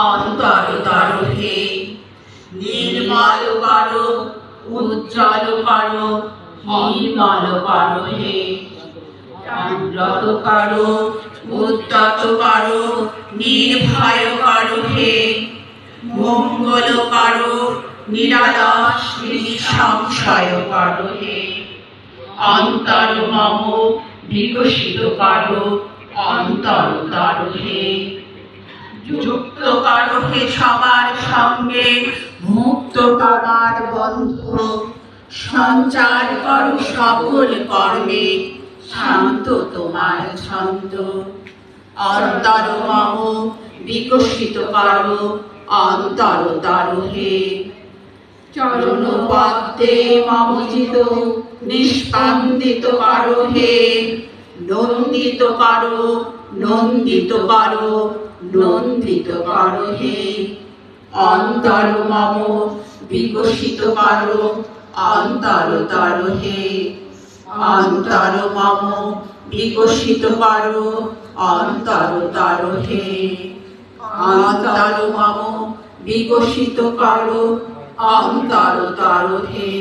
অন্তর তরো হে। নির্মল করো, উজ্জ্বল করো, নির্মল করো হে। জাগ্রত করো, উদ্যত করো, নির্ভয় করো হে। মঙ্গল করো, নিরালস নিঃসংশয় করো হে। অন্তর মম বিকশিত করো, অন্তর তরো হে। যুক্ত করো হে সবার সঙ্গে, মুক্ত তোমার বন্ধ। সঞ্চার করো সকল কর্মে, শান্ত তোমার ছন্দ। অন্তর মম বিকশিত করো, অন্তর তরো হে। চরণ পদ্মে মম চিত নিষ্পন্দিত করো হে। নন্দিত করো, নন্দিত করো, নন্দিত করো হে। অন্তর মম বিকশিত করো, অন্তর তরো হে। অন্তর মম বিকশিত করো, অন্তর তরো হে। অন্তর মম বিকশিত করো, অন্তর তরো হে।